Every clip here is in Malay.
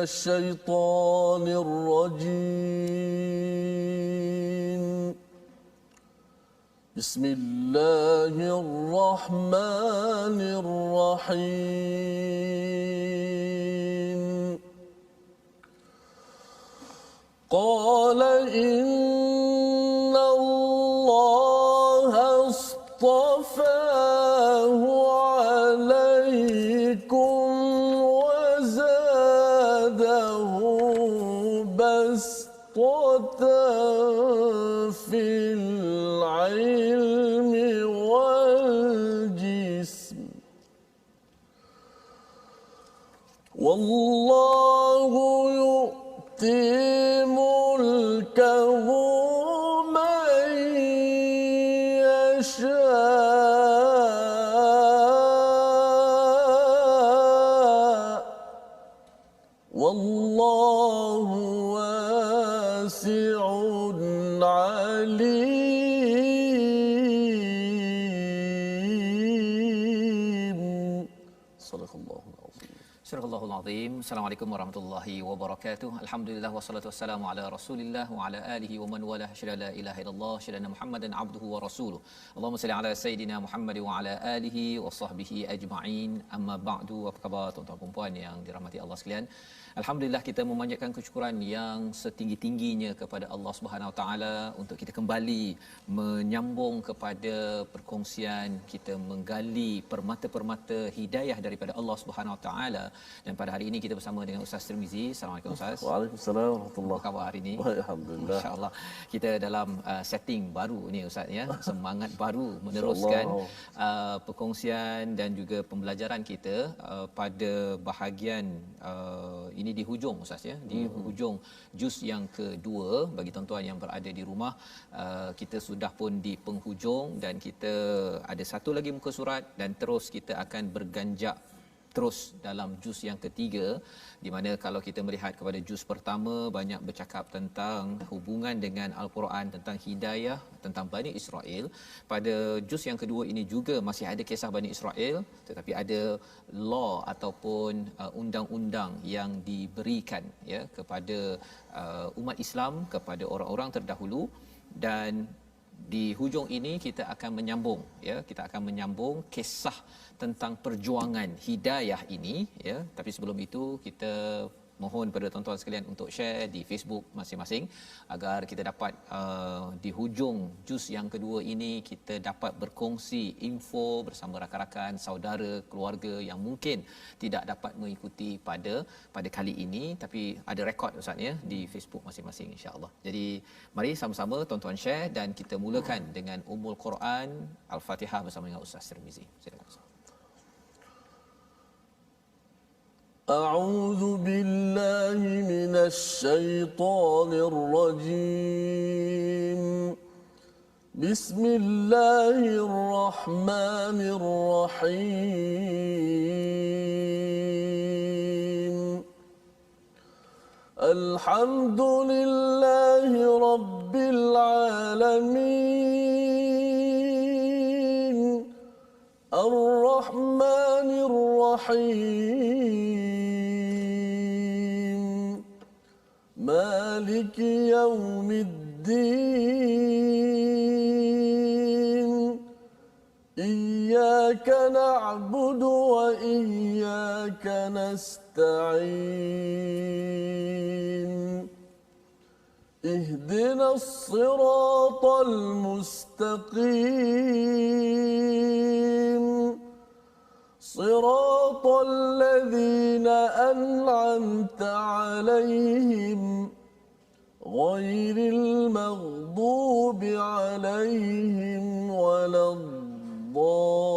الشيطان الرجيم. بسم الله الرحمن الرحيم. قال إن الله اصطفاه عليكم وزاده بسطة في العلم والجسم والله يؤتي ملكه من يشاء والله واسع عليم. صدق الله العظيم. Surah Al-Azim. Assalamualaikum warahmatullahi wabarakatuh. Alhamdulillah wassalatu wassalamu ala Rasulillah wa ala alihi wa man wala syada la ilaha illallah syada Muhammadan abduhu wa rasuluh. Allahumma salli ala sayidina Muhammad wa ala alihi wa sahbihi ajma'in. Amma ba'du. Apa khabar tuan-tuan dan puan yang dirahmati Allah sekalian? Alhamdulillah kita memanjatkan kesyukuran yang setinggi-tingginya kepada Allah Subhanahu Wa Taala untuk kita kembali menyambung kepada perkongsian kita menggali permata-permata hidayah daripada Allah Subhanahu Wa Taala. Dan pada hari ini kita bersama dengan Ustaz Tirmizi. Assalamualaikum Ustaz. Waalaikumsalam warahmatullahi. Apa khabar hari ini? Alhamdulillah. Masya-Allah. Kita dalam setting baru ni Ustaz ya. Semangat baru meneruskan perkongsian dan juga pembelajaran kita pada bahagian ini di hujung Ustaz ya. Di hujung juz yang kedua bagi tuan-tuan yang berada di rumah. Kita sudah pun di penghujung dan kita ada satu lagi muka surat dan terus kita akan berganjak terus dalam juz yang ketiga, di mana kalau kita melihat kepada juz pertama banyak bercakap tentang hubungan dengan Al-Quran, tentang hidayah, tentang Bani Israel. Pada juz yang kedua ini juga masih ada kisah Bani Israel, tetapi ada law ataupun undang-undang yang diberikan ya kepada umat Islam, kepada orang-orang terdahulu. Dan di hujung ini kita akan menyambung ya, kita akan menyambung kisah tentang perjuangan hidayah ini ya. Tapi sebelum itu kita mohon pada tuan-tuan sekalian untuk share di Facebook masing-masing agar kita dapat di hujung juz yang kedua ini kita dapat berkongsi info bersama rakan-rakan, saudara, keluarga yang mungkin tidak dapat mengikuti pada kali ini, tapi ada rekod Ustaz ya di Facebook masing-masing insya-Allah. Jadi mari sama-sama tuan-tuan share dan kita mulakan dengan Ummul Quran Al-Fatihah bersama dengan Ustaz Tirmizi. Silakan Ustaz. أعوذ بالله من الشيطان الرجيم. بسم الله الرحمن الرحيم. الحمد لله رب العالمين الرحمن الرحيم مالك يوم الدين إياك نعبد وإياك نستعين اهدنا الصراط المستقيم صراط الذين أنعمت عليهم غير المغضوب عليهم ولا الضالين.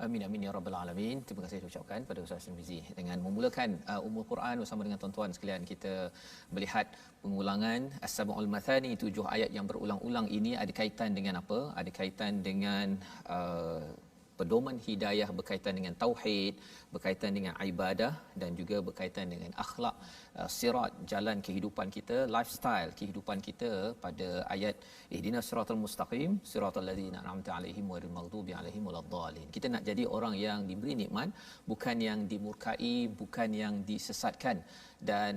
Amin amin ya rabbal alamin. Terima kasih saya ucapkan pada Ustaz Tirmizi dengan memulakan Ummul Quran bersama dengan tuan-tuan sekalian. Kita melihat pengulangan As-Sab'ul Mathani, 7 ayat yang berulang-ulang ini ada kaitan dengan apa? Ada kaitan dengan pedoman hidayah berkaitan dengan tauhid, berkaitan dengan ibadah dan juga berkaitan dengan akhlak, sirat jalan kehidupan kita, lifestyle kehidupan kita pada ayat ihdinas siratal mustaqim siratal ladzina an'amta alaihim ghairil maghdubi alaihim waladdallin. Kita nak jadi orang yang diberi nikmat, bukan yang dimurkai, bukan yang disesatkan. Dan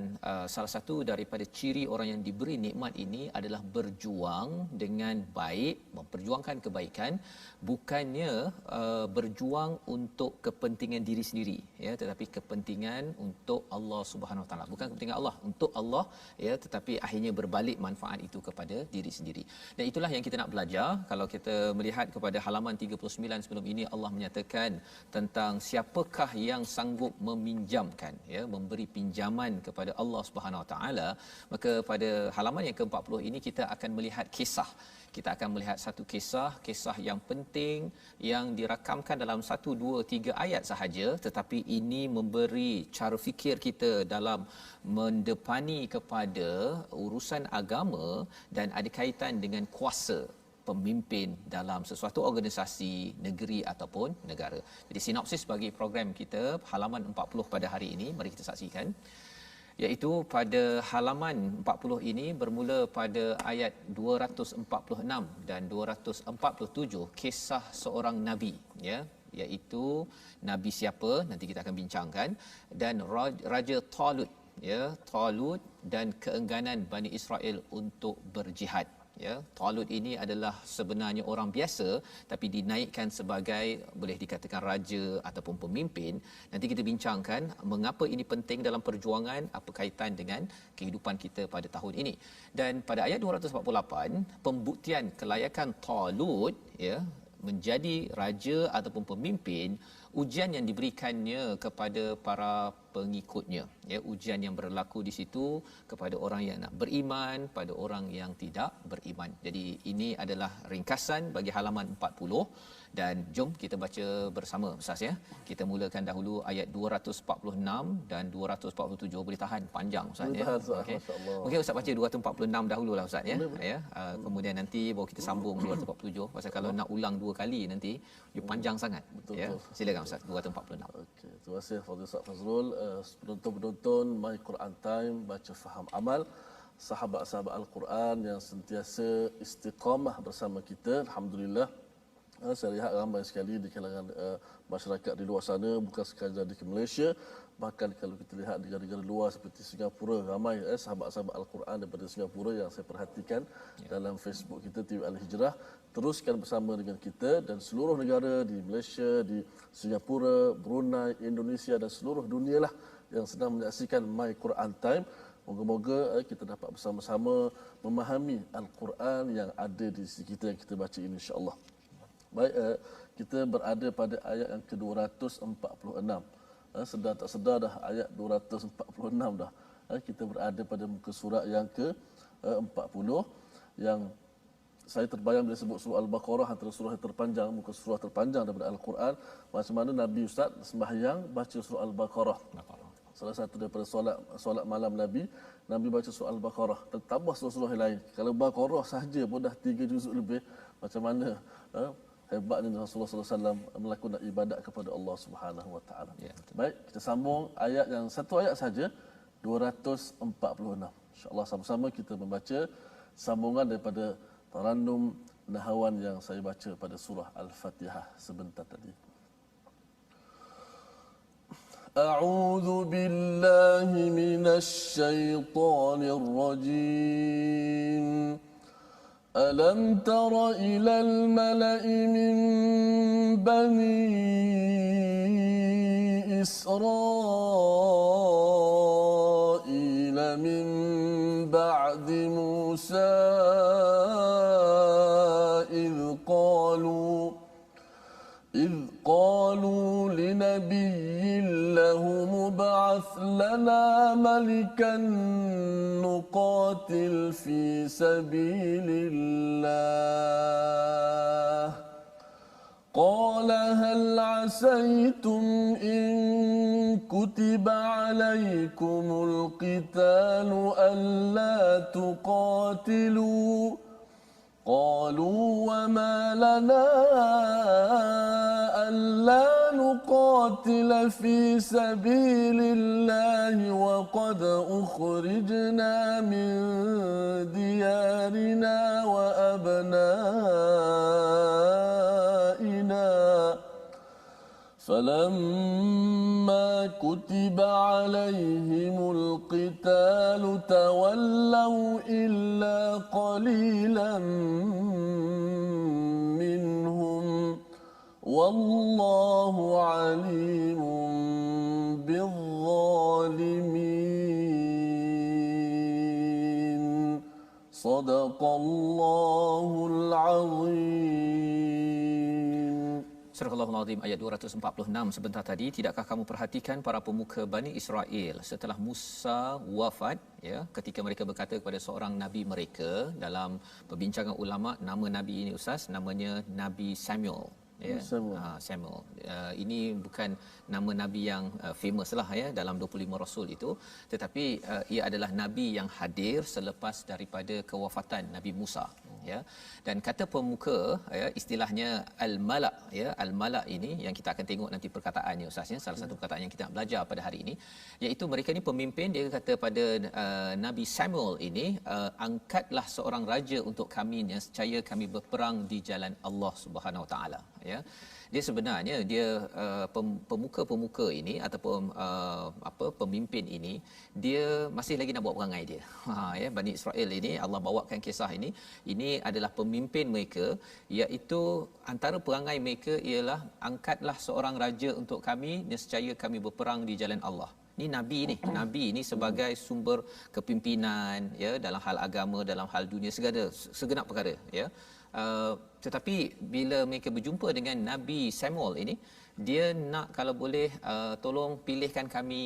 salah satu daripada ciri orang yang diberi nikmat ini adalah berjuang dengan baik, memperjuangkan kebaikan, bukannya berjuang untuk kepentingan diri sendiri, ya, tetapi kepentingan untuk Allah Subhanahu Wa Taala, bukan kepentingan Allah untuk Allah, ya, tetapi akhirnya berbalik manfaat itu kepada diri sendiri. Dan itulah yang kita nak belajar. Kalau kita melihat kepada halaman 39 sebelum ini, Allah menyatakan tentang siapakah yang sanggup meminjamkan, ya, memberi pinjaman kepada Allah Subhanahu Wa Taala. Maka pada halaman yang ke-40 ini kita akan melihat kisah. Kita akan melihat satu kisah yang penting yang dirakamkan dalam 1 2 3 ayat sahaja, tetapi ini memberi cara fikir kita dalam mendepani kepada urusan agama dan ada kaitan dengan kuasa pemimpin dalam sesuatu organisasi, negeri ataupun negara. Jadi sinopsis bagi program kita halaman 40 pada hari ini, mari kita saksikan. Iaitu pada halaman 40 ini bermula pada ayat 246 dan 247, kisah seorang nabi, ya, iaitu nabi siapa nanti kita akan bincangkan, dan Raja Talut, ya, Talut dan keengganan Bani Israel untuk berjihad. Ya, Talut ini adalah sebenarnya orang biasa tapi dinaikkan sebagai boleh dikatakan raja ataupun pemimpin. Nanti kita bincangkan mengapa ini penting dalam perjuangan, apa kaitan dengan kehidupan kita pada tahun ini. Dan pada ayat 248, pembuktian kelayakan Talut, ya, menjadi raja ataupun pemimpin, ujian yang diberikannya kepada para pengikutnya, ya, ujian yang berlaku di situ kepada orang yang nak beriman, pada orang yang tidak beriman. Jadi ini adalah ringkasan bagi halaman 40 dan jom kita baca bersama Ustaz, ya. Kita mulakan dahulu ayat 246 dan 247. Boleh tahan panjang Ustaz, ya. Okey. Mungkin Ustaz baca 246 dahululah Ustaz, ya. Ya. Kemudian nanti baru kita sambung 247 pasal kalau nak ulang 2 kali nanti dia panjang sangat. Betul, ya. betul. Silakan Ustaz 246. Okey, terima kasih Fadil Ustaz Fazrul. Penonton-penonton My Quran Time, baca faham amal, sahabat-sahabat Al-Quran yang sentiasa istiqamah bersama kita, alhamdulillah. Saya lihat ramai sekali di kalangan masyarakat di luar sana, bukan sekadar di Malaysia, bahkan kalau kita lihat di negara-negara luar seperti Singapura, ramai sahabat-sahabat Al-Quran daripada Singapura yang saya perhatikan dalam Facebook kita TV Al-Hijrah. Teruskan bersama dengan kita dan seluruh negara di Malaysia, di Singapura, Brunei, Indonesia dan seluruh dunia lah yang sedang menyaksikan My Quran Time. Moga-moga kita dapat bersama-sama memahami Al-Quran yang ada di sisi kita yang kita baca ini, insya-Allah. Baik, kita berada pada ayat yang ke-246. Sedar tak sedar dah ayat 246 dah. Kita berada pada muka surat yang ke-40 yang saya terbayang bila sebut surah Al-Baqarah, antara surah yang terpanjang, muka surah terpanjang daripada Al-Quran. Macam mana Nabi Ustaz sembahyang baca surah Al-Baqarah. Salah satu daripada solat malam Nabi baca surah Al-Baqarah. Tambah surah-surah yang lain. Kalau Baqarah sahaja pun dah 3 juzuk lebih. Macam mana hebatnya Rasulullah sallallahu alaihi wasallam melakukan ibadat kepada Allah Subhanahu wa taala. Ya, baik, kita sambung ayat yang satu ayat saja 246. Insya-Allah sama-sama kita membaca sambungan daripada tarannum nahawan yang saya baca pada surah Al-Fatihah sebentar tadi. A'udzu billahi minasy syaithanir rajim. ألم تر إلى الملأ من بني إسرائيل من بعد موسى إذ قالوا لنبي له ابعث لنا ملكا نقاتل في سبيل الله قال هل عسيتم إن كتب عليكم القتال ألا تقاتلوا قالوا وما لنا ألا نقاتل في سبيل الله وقد أخرجنا من ديارنا وأبنائنا فلما كتب عليهم القتال تولوا إلا قليلا منهم والله عليم بالظالمين صدق الله العظيم. Surah Al-Azim ayat 246 sebentar tadi, tidakkah kamu perhatikan para pemuka Bani Israel setelah Musa wafat, ya, ketika mereka berkata kepada seorang nabi mereka, dalam perbincangan ulama nama nabi ini Ustaz namanya Nabi Samuel, ya. Samuel. Ini bukan nama nabi yang famous lah, ya, dalam 25 rasul itu, tetapi ia adalah nabi yang hadir selepas daripada kewafatan Nabi Musa, ya. Dan kata pemuka, ya, istilahnya al-mala', ya, al-mala' ini yang kita akan tengok nanti perkataannya Ustaz, ya, salah satu perkataan yang kita nak belajar pada hari ini, iaitu mereka ni pemimpin. Dia kata pada Nabi Samuel ini, angkatlah seorang raja untuk kami, nescaya kami berperang di jalan Allah Subhanahu Wa Taala, ya. Dia sebenarnya dia pemuka-pemuka ini ataupun pemimpin ini, dia masih lagi nak buat perangai dia. Ya, Bani Israel ini Allah bawakan kisah ini adalah pemimpin mereka, iaitu antara perangai mereka ialah angkatlah seorang raja untuk kami, nescaya kami berperang di jalan Allah. Ni nabi ni, nabi ni sebagai sumber kepimpinan, ya, dalam hal agama, dalam hal dunia, segenap perkara, ya. Tetapi bila mereka berjumpa dengan Nabi Samuel ini, dia nak kalau boleh tolong pilihkan kami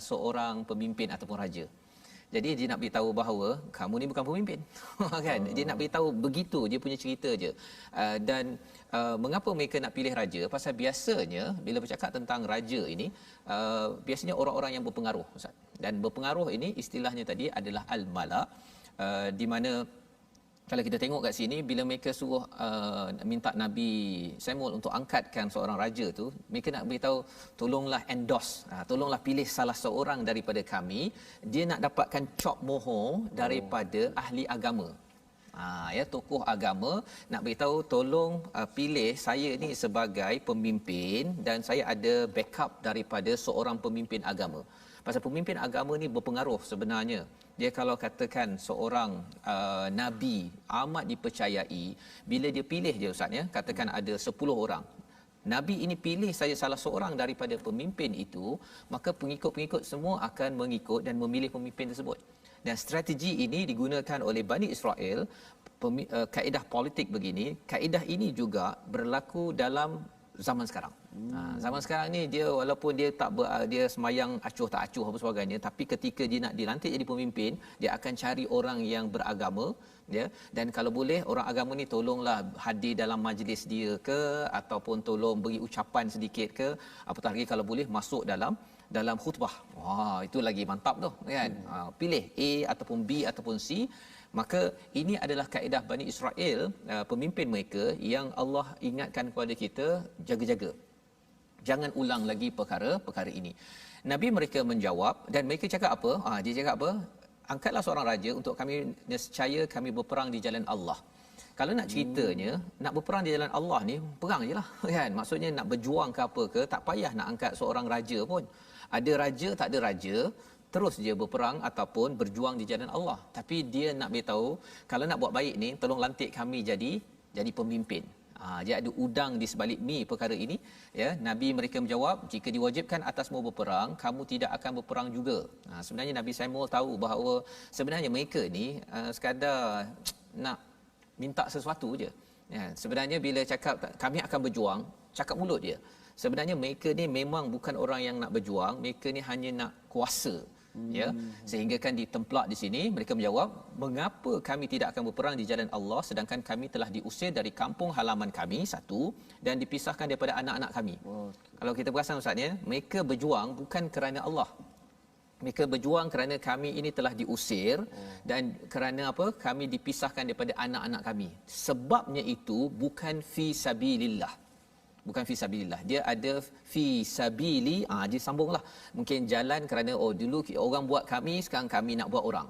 seorang pemimpin ataupun raja. Jadi dia nak beritahu bahawa kamu ni bukan pemimpin. Kan? Dia nak beritahu begitu, dia punya cerita je. Dan mengapa mereka nak pilih raja? Pasal biasanya bila bercakap tentang raja ini, biasanya orang-orang yang berpengaruh, Ustaz. Dan berpengaruh ini istilahnya tadi adalah al-mala', di mana kalau kita tengok kat sini, bila mereka suruh minta Nabi Samuel untuk angkatkan seorang raja tu, mereka nak beritahu tolonglah endorse, tolonglah pilih salah seorang daripada kami. Dia nak dapatkan cop mohon daripada ahli agama. Ya, tokoh agama nak beritahu tolong pilih saya ni sebagai pemimpin, dan saya ada backup daripada seorang pemimpin agama. Pasal pemimpin agama ni berpengaruh sebenarnya. Dia kalau katakan seorang nabi amat dipercayai, bila dia pilih je Ustaz, ya, katakan ada 10 orang. Nabi ini pilih saya salah seorang daripada pemimpin itu, maka pengikut-pengikut semua akan mengikut dan memilih pemimpin tersebut. Dan strategi ini digunakan oleh Bani Israel. Kaedah politik begini, kaedah ini juga berlaku dalam zaman sekarang. Zaman sekarang ni dia walaupun dia dia semayang acuh tak acuh apa sebagainya, tapi ketika dia nak dilantik jadi pemimpin, dia akan cari orang yang beragama, ya. Dan kalau boleh orang agama ni tolonglah hadir dalam majlis dia ke, ataupun tolong beri ucapan sedikit ke, apatah lagi kalau boleh masuk dalam khutbah. Wah, itu lagi mantap tu, kan. Pilih A ataupun B ataupun C. Maka ini adalah kaedah Bani Israel, pemimpin mereka, yang Allah ingatkan kepada kita, jaga-jaga. Jangan ulang lagi perkara ini. Nabi mereka menjawab, dan mereka cakap apa? Dia cakap apa? Angkatlah seorang raja untuk kami, nescaya kami berperang di jalan Allah. Kalau nak ceritanya, nak berperang di jalan Allah ni, perang je lah, kan? Maksudnya nak berjuang ke apa ke, tak payah nak angkat seorang raja pun. Ada raja, tak ada raja, terus dia berperang ataupun berjuang di jalan Allah. Tapi dia nak beritahu, kalau nak buat baik ni, tolong lantik kami jadi pemimpin. Dia ada udang di sebalik mi perkara ini, ya. Nabi mereka menjawab, jika diwajibkan atasmu berperang, kamu tidak akan berperang juga. Sebenarnya Nabi Samuel tahu bahawa sebenarnya mereka ni sekadar nak minta sesuatu je, ya. Sebenarnya bila cakap kami akan berjuang, cakap mulut dia. Sebenarnya mereka ni memang bukan orang yang nak berjuang, mereka ni hanya nak kuasa, ya. Sehingga kan ditemplak di sini, mereka menjawab, mengapa kami tidak akan berperang di jalan Allah sedangkan kami telah diusir dari kampung halaman kami, satu, dan dipisahkan daripada anak-anak kami. Kalau kita perasan Ustaz, ya, mereka berjuang bukan kerana Allah. Mereka berjuang kerana kami ini telah diusir, dan kerana apa? Kami dipisahkan daripada anak-anak kami. Sebabnya itu bukan fi sabilillah. bukan fi sabilillah. Dia ada fi sabili, dia sambunglah. Mungkin jalan kerana dulu orang buat kami, sekarang kami nak buat orang.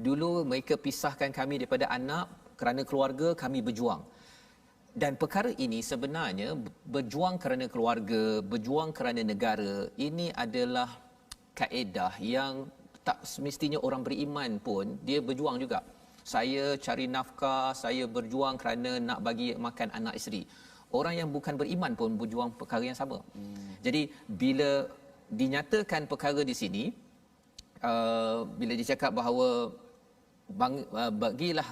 Dulu mereka pisahkan kami daripada anak, kerana keluarga kami berjuang. Dan perkara ini sebenarnya berjuang kerana keluarga, berjuang kerana negara, ini adalah kaedah yang tak semestinya orang beriman pun dia berjuang juga. Saya cari nafkah, saya berjuang kerana nak bagi makan anak isteri. Orang yang bukan beriman pun berjuang perkara yang sama. Jadi bila dinyatakan perkara di sini, bila dicakap bahawa bagilah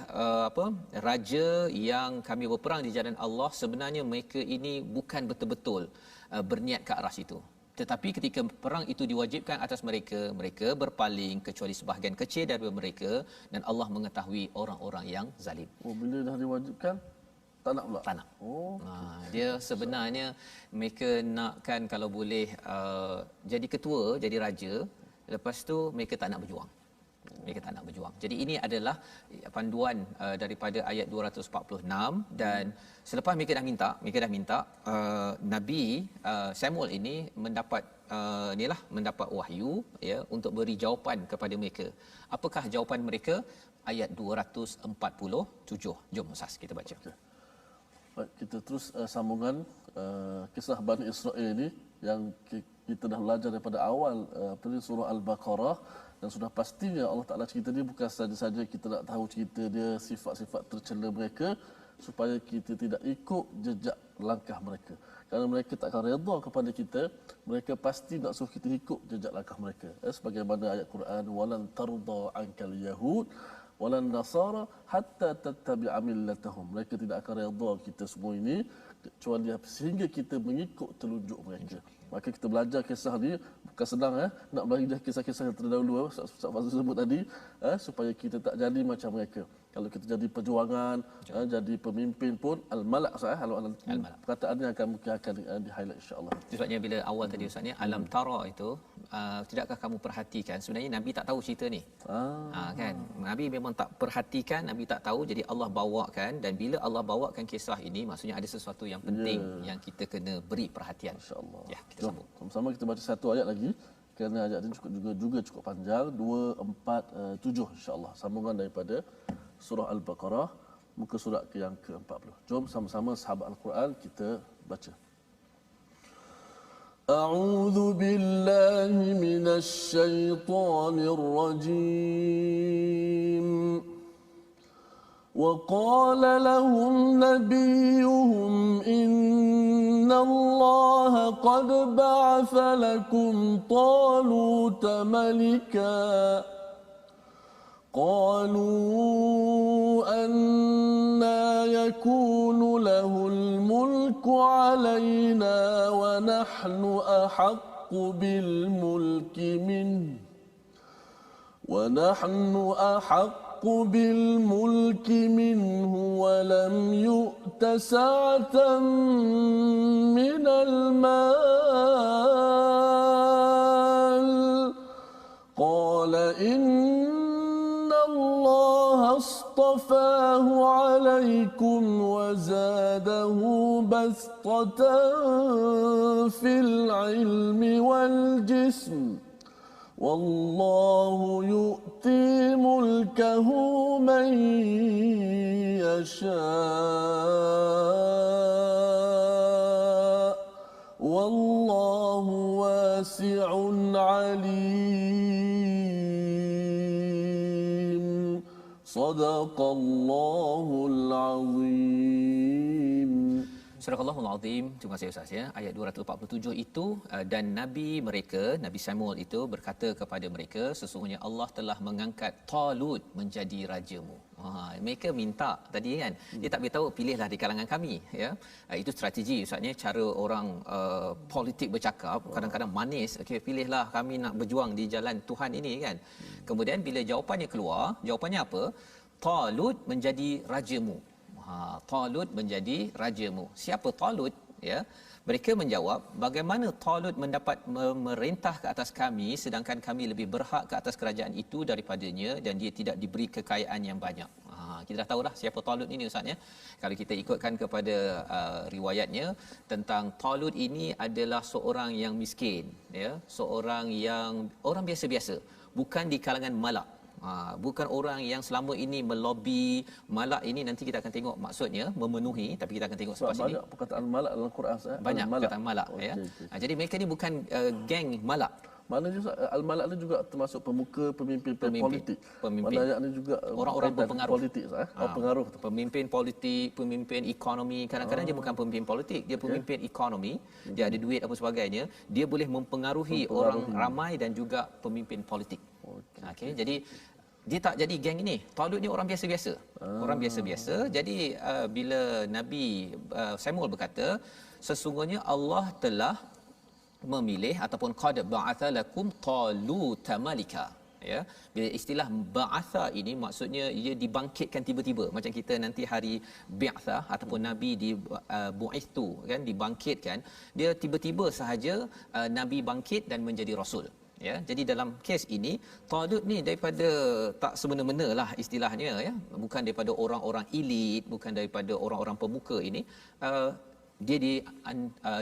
raja yang kami berperang di jalan Allah, sebenarnya mereka ini bukan betul-betul berniat ke arah situ. Tetapi ketika perang itu diwajibkan atas mereka, mereka berpaling kecuali sebahagian kecil daripada mereka, dan Allah mengetahui orang-orang yang zalim. Bila dah diwajibkan tak nak pula. Tak nak. Dia sebenarnya mereka nakkan kalau boleh jadi ketua, jadi raja, lepas tu mereka tak nak berjuang. Mereka tak nak berjuang. Jadi ini adalah panduan daripada ayat 246, dan selepas mereka dah minta Nabi Samuel ini mendapat mendapat wahyu ya untuk beri jawapan kepada mereka. Apakah jawapan mereka? Ayat 247. Jom Ustaz kita baca. Okay. Baik, kita terus sambungan kisah Bani Israel ini yang kita dah belajar daripada awal surah Al-Baqarah, dan sudah pastinya Allah Ta'ala cerita dia bukan saja-saja kita nak tahu cerita dia, sifat-sifat tercela mereka, supaya kita tidak ikut jejak langkah mereka. Kerana mereka tak akan redha kepada kita, mereka pasti nak suruh kita ikut jejak langkah mereka. Sebagaimana ayat Quran, walan tarda ankal yahud walan nasara hatta tattabi'a millatahum. Mereka tidak akan redha kita semua ini kecuali sehingga kita mengikut telunjuk mereka. Maka kita belajar kisah ni bukan senang nak belajar kisah-kisah yang terdahulu Ustaz Fazil sebut tadi, supaya kita tak jadi macam mereka. Kalau kita jadi perjuangan, jadi pemimpin pun al-malak perkataannya akan mungkin akan di-highlight insya-Allah. Sebabnya bila awal tadi Ustaz ni alam tara itu, tidakkah kamu perhatikan, sebenarnya Nabi tak tahu cerita ni. Kan? Nabi memang tak perhatikan, Nabi tak tahu, jadi Allah bawakan, dan bila Allah bawakan kisah ini maksudnya ada sesuatu yang penting yang kita kena beri perhatian. Insya-Allah. Ya, kita sambung. Sama-sama kita baca satu ayat lagi kerana ayat ini cukup panjang, 247 insya-Allah. Sambungan daripada surah Al-Baqarah muka surat yang ke-40. Jom sama-sama sahabat Al-Quran kita baca. A'udzu billahi minasy syaithanir rajim. وقال لهم نبيهم إن الله قد بعث لكم طالوت ملكا قالوا أنى يكون له الملك علينا ونحن أحق بالملك منه ولم يؤت سعة من المال قال إن الله اصطفاه عليكم وزاده بسطة في العلم والجسم والله يؤتي ملكه من يشاء والله واسع عليم صدق الله العظيم. Surah Al-Allahul Azim. Terima kasih Ustaz ya. Ayat 247 itu, dan Nabi mereka, Nabi Samuel itu berkata kepada mereka, sesungguhnya Allah telah mengangkat Talut menjadi rajamu. Mereka minta tadi kan, dia tak beritahu pilihlah di kalangan kami ya. Itu strategi Ustaznya, cara orang politik bercakap kadang-kadang manis. Okey, pilihlah, kami nak berjuang di jalan Tuhan ini kan. Kemudian bila jawapannya keluar, jawapannya apa? Talut menjadi rajamu. Talut menjadi rajamu. Siapa Talut ya? Mereka menjawab, bagaimana Talut mendapat memerintah ke atas kami sedangkan kami lebih berhak ke atas kerajaan itu daripadanya dan dia tidak diberi kekayaan yang banyak. Kita dah tahu dah siapa Talut ini Ustaz ya. Kalau kita ikutkan kepada riwayatnya tentang Talut ini adalah seorang yang miskin ya, seorang yang orang biasa-biasa, bukan di kalangan malak. Bukan orang yang selama ini melobi. Malak ini nanti kita akan tengok maksudnya memenuhi, tapi kita akan tengok selepas ini. Banyak perkataan malak dalam Quran Banyak perkataan malak ya. Jadi mereka ni bukan geng malak. Mana juga al-malak ni juga termasuk pemimpin politik. Malak ni juga orang-orang berpengaruh politik pengaruh. Pemimpin politik, pemimpin ekonomi. Kadang-kadang dia bukan pemimpin politik, dia pemimpin ekonomi. Dia ada duit apa sebagainya, dia boleh mempengaruhi orang ramai dan juga pemimpin politik. Okey, jadi dia tak jadi geng ini. Talut ni orang biasa-biasa. Orang biasa-biasa. Jadi bila Nabi Samuel berkata, sesungguhnya Allah telah memilih ataupun qad ba'atha lakum taluta malika, ya. Bila istilah ba'atha ini maksudnya ia dibangkitkan tiba-tiba, macam kita nanti hari bi'atha ataupun nabi di bu'ithu kan, dibangkitkan. Dia tiba-tiba sahaja nabi bangkit dan menjadi rasul, ya. Jadi dalam kes ini Talut ni daripada tak semena-mena lah istilahnya ya, bukan daripada orang-orang elit, bukan daripada orang-orang pemuka ini. Dia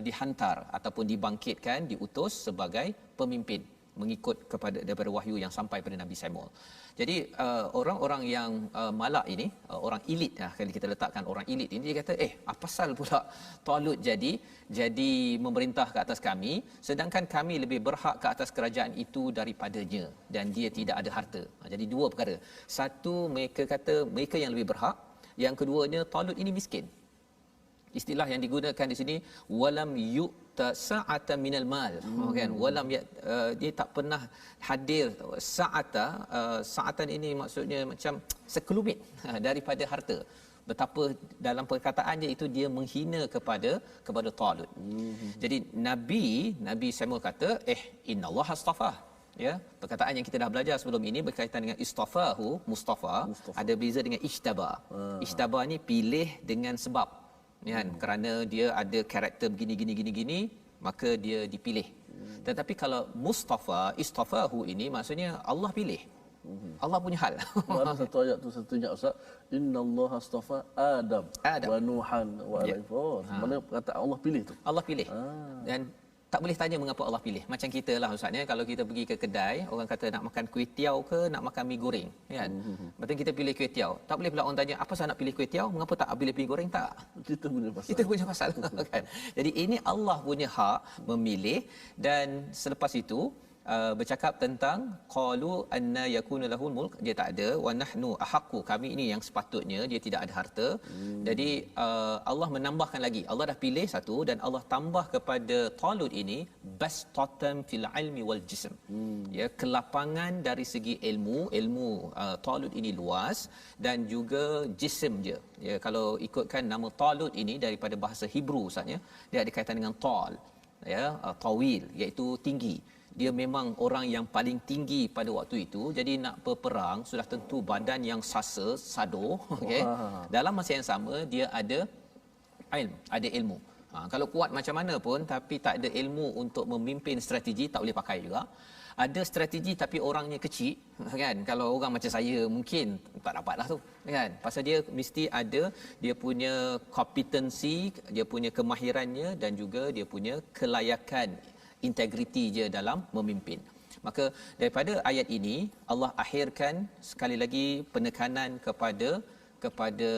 dihantar ataupun dibangkitkan, diutus sebagai pemimpin mengikut kepada daripada wahyu yang sampai pada Nabi Samuel. Jadi orang-orang yang malak ini, orang elit lah, kalau kita letakkan orang elit ini, dia kata apa pasal pula Talut jadi memerintah ke atas kami, sedangkan kami lebih berhak ke atas kerajaan itu daripadanya dan dia tidak ada harta. Jadi dua perkara. Satu, mereka kata mereka yang lebih berhak. Yang keduanya, Talut ini miskin. Istilah yang digunakan di sini, walam yu'ta sa'atan minal mal, kan, walam dia tak pernah hadir sa'atan ini maksudnya macam sekelumit daripada harta. Betapa dalam perkataannya itu dia menghina kepada Talut. Jadi Nabi Samuel kata innallaha astafah, ya. Perkataan yang kita dah belajar sebelum ini berkaitan dengan istafahu, Mustafa. Ada beza dengan ishtaba. Ishtaba ni pilih dengan sebab, kan, kerana dia ada karakter begini, maka dia dipilih. Tetapi kalau Mustafa, istafahu ini maksudnya Allah pilih. Allah punya hal. Ada satu ayat tu saya ingat Ustaz, innallaha astafa Adam wa Nuhan wa Ibrahim. Mana perkataan Allah pilih tu? Allah pilih. Dan tak boleh tanya mengapa Allah pilih. Macam kita lah Ustaz ya, kalau kita pergi ke kedai, orang kata nak makan kuih tiaw ke nak makan mi goreng, kan. Betul, kita pilih kuih tiaw. Tak boleh pula orang tanya apa pasal nak pilih kuih tiaw, mengapa tak pilih mi goreng, tak. Kita punya pasal kan. Jadi ini Allah punya hak memilih. Dan selepas itu bercakap tentang qalu anna yakunu lahul mulk, dia tak ada, wa nahnu ahaqqu, kami ini yang sepatutnya, dia tidak ada harta. Jadi Allah menambahkan lagi, Allah dah pilih satu dan Allah tambah kepada Talut ini bastatan fil ilmi wal jism, ya, kelapangan dari segi ilmu Talut ini luas, dan juga jism dia, ya. Kalau ikutkan nama Talut ini daripada bahasa Hebrew Ustaz ya, dia ada kaitan dengan tal, ya, tawil, iaitu tinggi. Dia memang orang yang paling tinggi pada waktu itu. Jadi nak berperang sudah tentu badan yang sado, okey. Dalam masa yang sama dia ada ilmu. Kalau kuat macam mana pun tapi tak ada ilmu untuk memimpin strategi, tak boleh pakai juga. Ada strategi tapi orangnya kecil, kan. Kalau orang macam saya mungkin tak dapatlah tu, kan. Pasal dia mesti ada dia punya kompetensi, dia punya kemahirannya dan juga dia punya kelayakan, integriti je dalam memimpin. Maka daripada ayat ini Allah akhirkan sekali lagi penekanan kepada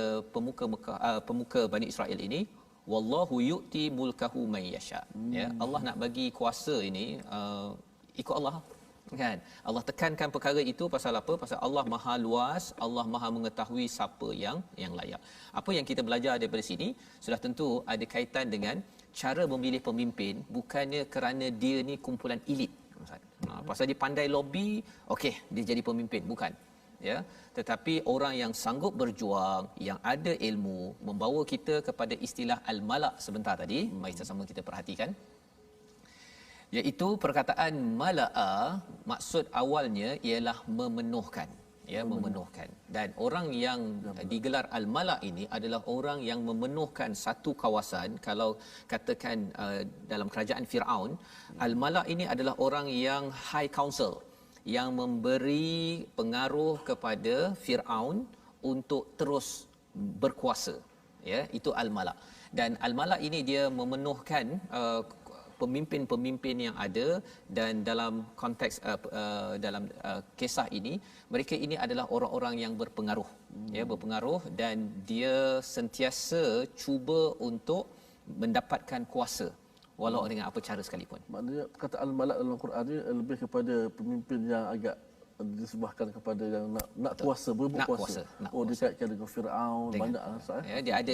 pemuka Bani Israel ini, wallahu yu'ti mulkahu man yasha, ya. Allah nak bagi kuasa ini ikut Allah, kan. Allah tekankan perkara itu pasal apa? Pasal Allah Maha luas, Allah Maha mengetahui siapa yang layak. Apa yang kita belajar daripada sini sudah tentu ada kaitan dengan cara memilih pemimpin, bukannya kerana dia ni kumpulan elit. Pasal dia pandai lobby, okey, dia jadi pemimpin, bukan, ya. Tetapi orang yang sanggup berjuang, yang ada ilmu, membawa kita kepada istilah al-malak sebentar tadi. Mari sama kita perhatikan, iaitu perkataan mala'a, maksud awalnya ialah memenuhkan, ya, memenuhkan. Dan orang yang digelar al-malak ini adalah orang yang memenuhkan satu kawasan. Kalau katakan dalam kerajaan Firaun, al-malak ini adalah orang yang high council, yang memberi pengaruh kepada Firaun untuk terus berkuasa, ya, itu al-malak. Dan al-malak ini dia memenuhkan pemimpin-pemimpin yang ada, dan dalam konteks dalam kisah ini, mereka ini adalah orang-orang yang berpengaruh, ya, berpengaruh, dan dia sentiasa cuba untuk mendapatkan kuasa walau dengan apa cara sekalipun. Maknanya perkataan malak dalam Quran ni lebih kepada pemimpin yang agak disebahkan kepada yang nak kuasa, berebut kuasa. Dikaitkan dengan Firaun, banyak ya, dia ada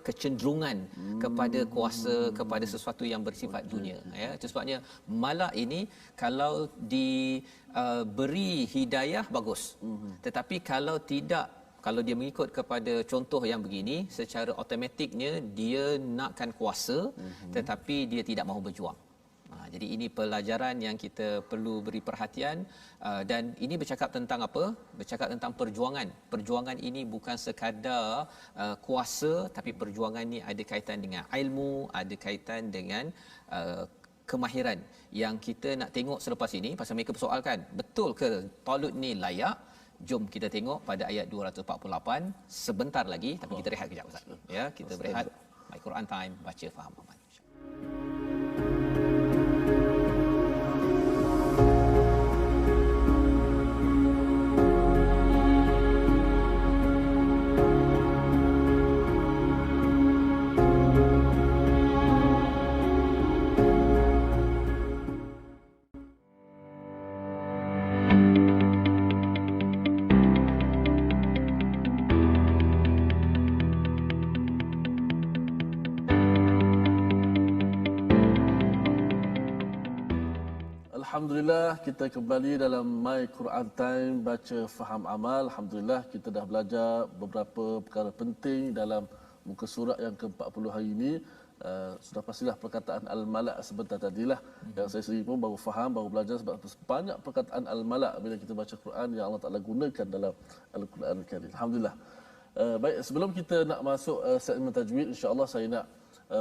kecenderungan kepada kuasa, kepada sesuatu yang bersifat dunia, ya. Itu sebabnya malak ini kalau diberi hidayah bagus, tetapi kalau tidak, kalau dia mengikut kepada contoh yang begini, secara automatiknya dia nakkan kuasa, tetapi dia tidak mahu berjuang. Jadi ini pelajaran yang kita perlu beri perhatian, dan ini bercakap tentang apa? Bercakap tentang perjuangan. Perjuangan ini bukan sekadar kuasa, tapi perjuangan ini ada kaitan dengan ilmu, ada kaitan dengan kemahiran yang kita nak tengok selepas ini. Pasal mereka persoalkan, betul ke Talut ni layak? Jom kita tengok pada ayat 248 sebentar lagi, tapi kita rehat kejap Ustaz. Ya, kita berehat. My Quran Time, baca faham amal. Alhamdulillah, kita kembali dalam My Quran Time, baca faham amal. Alhamdulillah, kita dah belajar beberapa perkara penting dalam muka surat yang ke-40 hari ini. Sudah pastilah perkataan al-malak sebentar tadilah, yang saya sendiri pun baru faham, baru belajar, sebab banyak perkataan al-malak bila kita baca Quran yang Allah Ta'ala gunakan dalam Al-Quran Al-Karim. Alhamdulillah. Baik, sebelum kita nak masuk segmen tajwid, insya-Allah saya nak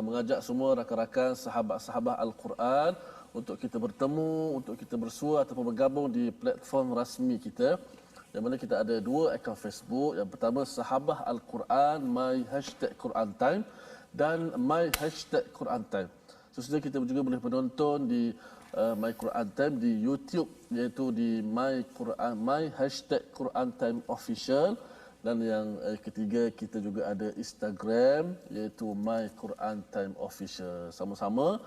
mengajak semua rakan-rakan sahabat-sahabat Al-Quran untuk kita bertemu, untuk kita bersua ataupun bergabung di platform rasmi kita, yang mana kita ada dua akaun Facebook. Yang pertama, Sahabah Al-Quran My #Quran Time dan My #Quran Time. Sesudah kita juga boleh menonton di My Quran Time di YouTube, iaitu di My #Quran Time Official. Dan yang ketiga, kita juga ada Instagram, iaitu My Quran Time Official. Sama-sama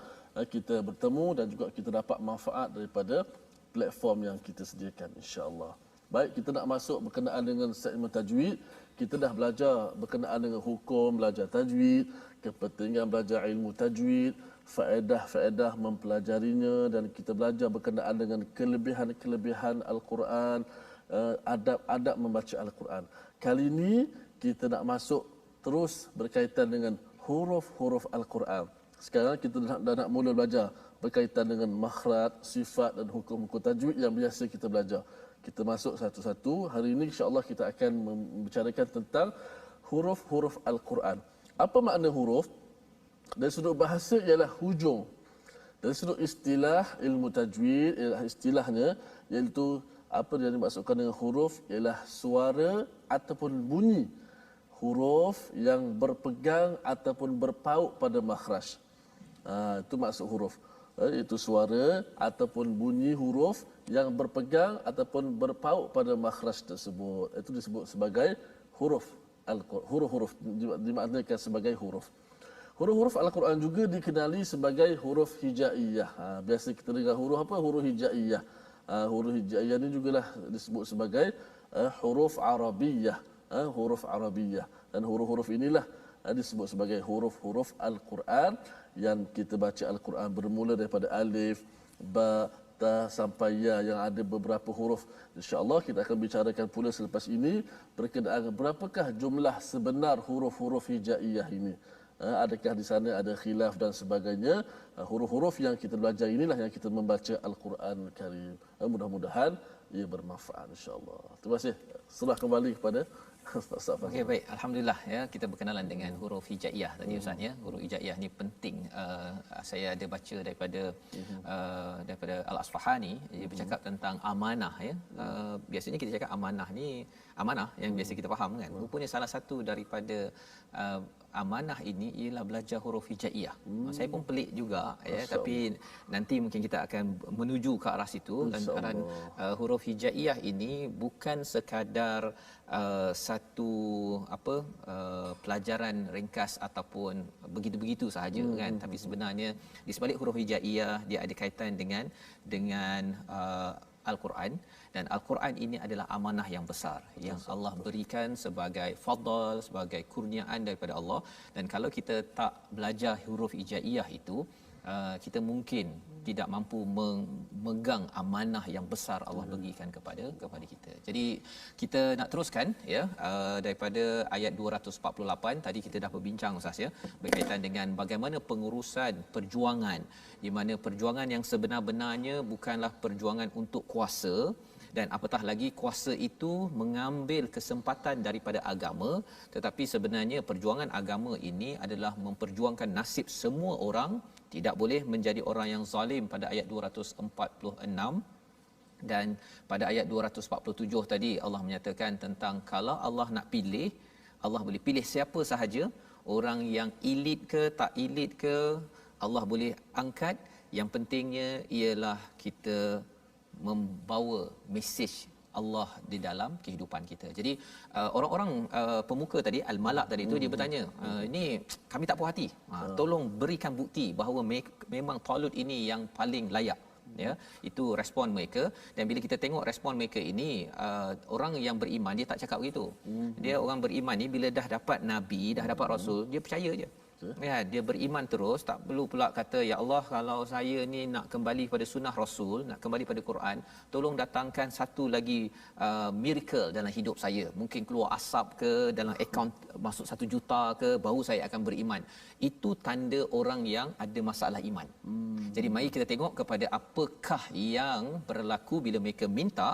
kita bertemu dan juga kita dapat manfaat daripada platform yang kita sediakan, insya-Allah. Baik, kita nak masuk berkenaan dengan segmen tajwid. Kita dah belajar berkenaan dengan hukum belajar tajwid, kepentingan belajar ilmu tajwid, faedah-faedah mempelajarinya, dan kita belajar berkenaan dengan kelebihan-kelebihan Al-Quran, adab-adab membaca Al-Quran. Kali ini kita nak masuk terus berkaitan dengan huruf-huruf Al-Quran. Sekarang kita dah nak mula belajar berkaitan dengan makhraj, sifat dan hukum-hukum tajwid yang biasa kita belajar. Kita masuk satu-satu. Hari ini insya-Allah kita akan membicarakan tentang huruf-huruf Al-Quran. Apa makna huruf? Dari sudut bahasa ialah hujung. Dari sudut istilah ilmu tajwid, ialah istilahnya, iaitu apa yang dimaksudkan dengan huruf ialah suara ataupun bunyi huruf yang berpegang ataupun berpaut pada makhraj. Itu maksud huruf. Itu suara ataupun bunyi huruf yang berpegang ataupun berpaut pada makhraj tersebut. Itu disebut sebagai huruf Al-Quran. Huruf-huruf dimaknakan sebagai huruf. Huruf-huruf Al-Quran juga dikenali sebagai huruf hijaiyah. Biasa kita dengar huruf apa? Huruf hijaiyah. Huruf hijaiyah ini jugalah disebut sebagai huruf Arabiyah. Huruf Arabiyah. Dan huruf-huruf inilah disebut sebagai huruf-huruf Al-Quran yang kita baca Al-Quran bermula daripada alif, ba, ta sampai ya, yang ada beberapa huruf. InsyaAllah kita akan bicarakan pula selepas ini berkenaan berapakah jumlah sebenar huruf-huruf hijaiyah ini. Adakah di sana ada khilaf dan sebagainya. Huruf-huruf yang kita belajar inilah yang kita membaca Al-Quran Karim. Mudah-mudahan ia bermanfaat, insya-Allah. Terima kasih. Serah kembali kepada Ustaz Fazrul. Okey, baik, alhamdulillah ya, kita berkenalan dengan huruf hijaiyah tadi Ustaz ya. Huruf hijaiyah ni penting. Saya ada baca daripada Al-Asfahani, dia bercakap tentang amanah ya. Biasanya kita cakap amanah ni amanah yang biasa kita faham kan. Rupanya salah satu daripada amanah ini ialah belajar huruf hijaiyah. Saya pun pelik juga ya, tapi nanti mungkin kita akan menuju ke arah situ. Lantaran huruf hijaiyah ini bukan sekadar satu pelajaran ringkas ataupun begitu-begitu sahaja kan, tapi sebenarnya di sebalik huruf hijaiyah dia ada kaitan dengan Al-Quran, dan Al-Quran ini adalah amanah yang besar yang Allah berikan sebagai fadl, sebagai kurniaan daripada Allah. Dan kalau kita tak belajar huruf hijaiyah itu, kita mungkin tidak mampu memegang amanah yang besar Allah berikan kepada kita. Jadi kita nak teruskan ya, daripada ayat 248 tadi kita dah berbincang Ustaz ya, berkaitan dengan bagaimana pengurusan perjuangan, di mana perjuangan yang sebenar-benarnya bukanlah perjuangan untuk kuasa, dan apatah lagi kuasa itu mengambil kesempatan daripada agama, tetapi sebenarnya perjuangan agama ini adalah memperjuangkan nasib semua orang, tidak boleh menjadi orang yang zalim pada ayat 246. Dan pada ayat 247 tadi Allah menyatakan tentang kalau Allah nak pilih, Allah boleh pilih siapa sahaja, orang yang elit ke tak elit ke Allah boleh angkat. Yang pentingnya ialah kita membawa mesej Allah di dalam kehidupan kita. Jadi orang-orang pemuka tadi, al-malak tadi itu dia bertanya, ini kami tak puas hati. Tolong berikan bukti bahawa memang Talut ini yang paling layak. Ya, itu respon mereka. Dan bila kita tengok respon mereka ini, orang yang beriman dia tak cakap begitu. Dia orang beriman ni bila dah dapat nabi, dah dapat rasul, dia percaya je. Ya, dia beriman terus, tak perlu pula kata ya Allah, kalau saya ni nak kembali pada sunnah Rasul, nak kembali pada Quran, tolong datangkan satu lagi miracle dalam hidup saya. Mungkin keluar asap ke, dalam akaun masuk 1 juta ke, baru saya akan beriman. Itu tanda orang yang ada masalah iman. Jadi mari kita tengok kepada apakah yang berlaku bila mereka minta.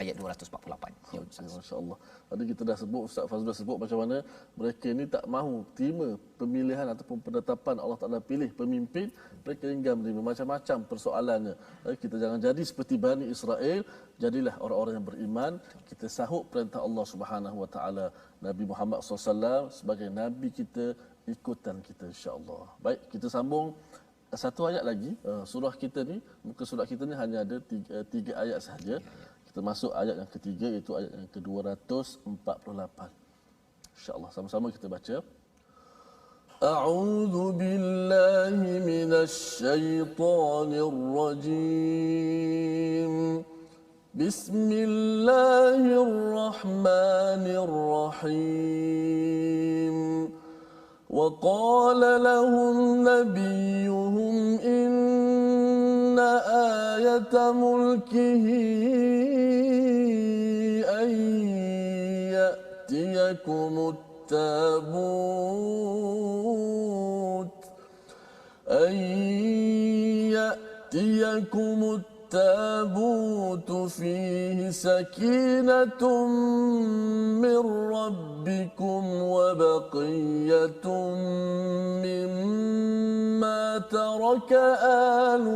Ayat 248. Ya, Masya-Allah. Tadi kita dah sebut, Ustaz Fazrul dah sebut macam mana mereka ni tak mahu terima pemilihan ataupun penetapan Allah Taala pilih pemimpin, mereka enggan menerima macam-macam persoalannya. Kita jangan jadi seperti Bani Israel, jadilah orang-orang yang beriman. Kita sahut perintah Allah Subhanahu Wa Taala, Nabi Muhammad SAW sebagai nabi kita, ikutan kita insya-Allah. Baik, kita sambung satu ayat lagi. Surah kita ni, muka surah kita ni hanya ada 3 ayat sahaja. Kita masuk ayat yang ketiga, iaitu ayat yang ke-248. InsyaAllah sama-sama kita baca. A'udzu billahi minasy syaithanir rajim. Bismillahirrahmanirrahim. Wa qala lahum nabiyuhum inna ayata mulkihi يأتيكم التابوت فيه سكينة من ربكم وبقية مما ترك آل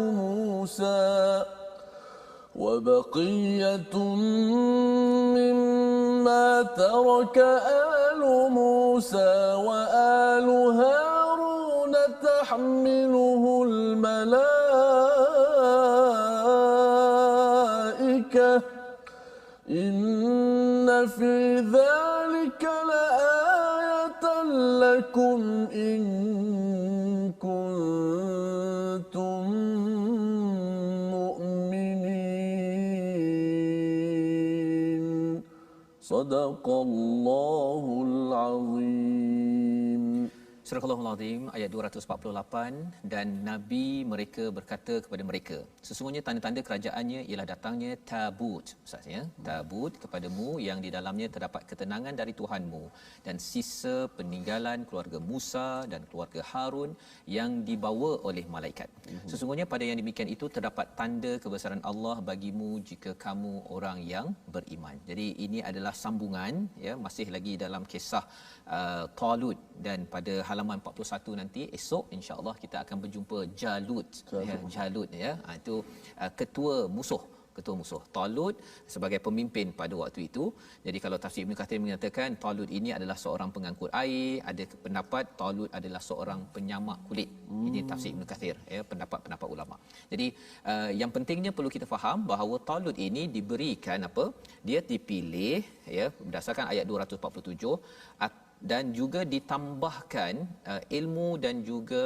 موسى وآل هارون تحمله الملائكة إن في ذلك لآية لكم إن كنتم مؤمنين. صدق الله العظيم. Surah Al-Azim ayat 248, dan Nabi mereka berkata kepada mereka, sesungguhnya tanda-tanda kerajaannya ialah datangnya tabut. Maksudnya tabut kepadamu yang di dalamnya terdapat ketenangan dari Tuhanmu dan sisa peninggalan keluarga Musa dan keluarga Harun yang dibawa oleh malaikat. Sesungguhnya pada yang demikian itu terdapat tanda kebesaran Allah bagimu jika kamu orang yang beriman. Jadi ini adalah sambungan, ya, masih lagi dalam kisah Talut, dan pada halaman 41 nanti esok insya-Allah kita akan berjumpa Jalut. Jalut ya. Itu ketua musuh Talut sebagai pemimpin pada waktu itu. Jadi kalau tafsir Ibn Kathir mengatakan Talut ini adalah seorang pengangkut air, ada pendapat Talut adalah seorang penyamak kulit. Ini tafsir Ibn Kathir, ya, pendapat ulama. Jadi yang pentingnya perlu kita faham bahawa Talut ini diberikan apa? Dia dipilih, ya, berdasarkan ayat 247, dan juga ditambahkan ilmu dan juga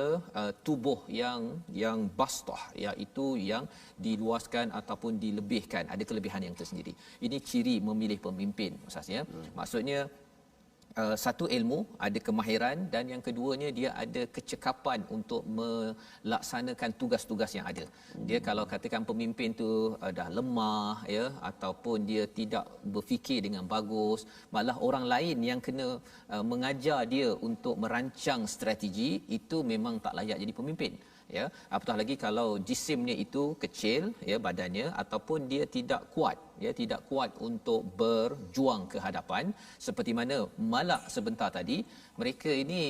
tubuh yang bastah, iaitu yang diluaskan ataupun dilebihkan, ada kelebihan yang tersendiri. Ini ciri memilih pemimpin, maksudnya. Maksudnya satu ilmu, ada kemahiran, dan yang keduanya dia ada kecekapan untuk melaksanakan tugas-tugas yang ada. Dia kalau katakan pemimpin tu dah lemah, ya, ataupun dia tidak berfikir dengan bagus, malah orang lain yang kena mengajar dia untuk merancang strategi, itu memang tak layak jadi pemimpin. Ya, apatah lagi kalau jisimnya itu kecil, ya, badannya, ataupun dia tidak kuat untuk berjuang ke hadapan, seperti mana Malak sebentar tadi. Mereka ini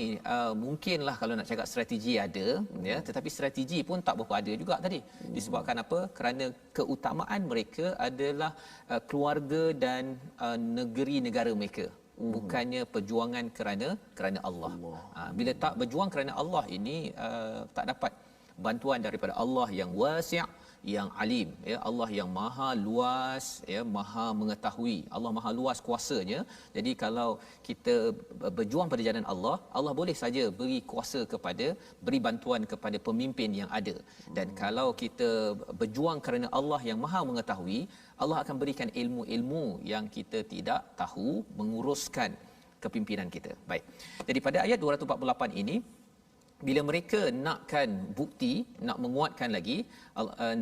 mungkinlah kalau nak cakap strategi ada, ya, tetapi strategi pun tak berapa ada juga tadi. Disebabkan apa? Kerana keutamaan mereka adalah keluarga dan negeri negara mereka, bukannya perjuangan kerana Allah. Bila tak berjuang kerana Allah ini tak dapat bantuan daripada Allah yang wasi', yang alim, ya, Allah yang maha luas, ya, maha mengetahui. Allah maha luas kuasanya. Jadi kalau kita berjuang pada jalan Allah, Allah boleh saja beri kuasa beri bantuan kepada pemimpin yang ada. Dan kalau kita berjuang kerana Allah yang maha mengetahui, Allah akan berikan ilmu-ilmu yang kita tidak tahu menguruskan kepimpinan kita. Baik. Jadi pada ayat 248 ini, bila mereka nakkan bukti, nak menguatkan lagi,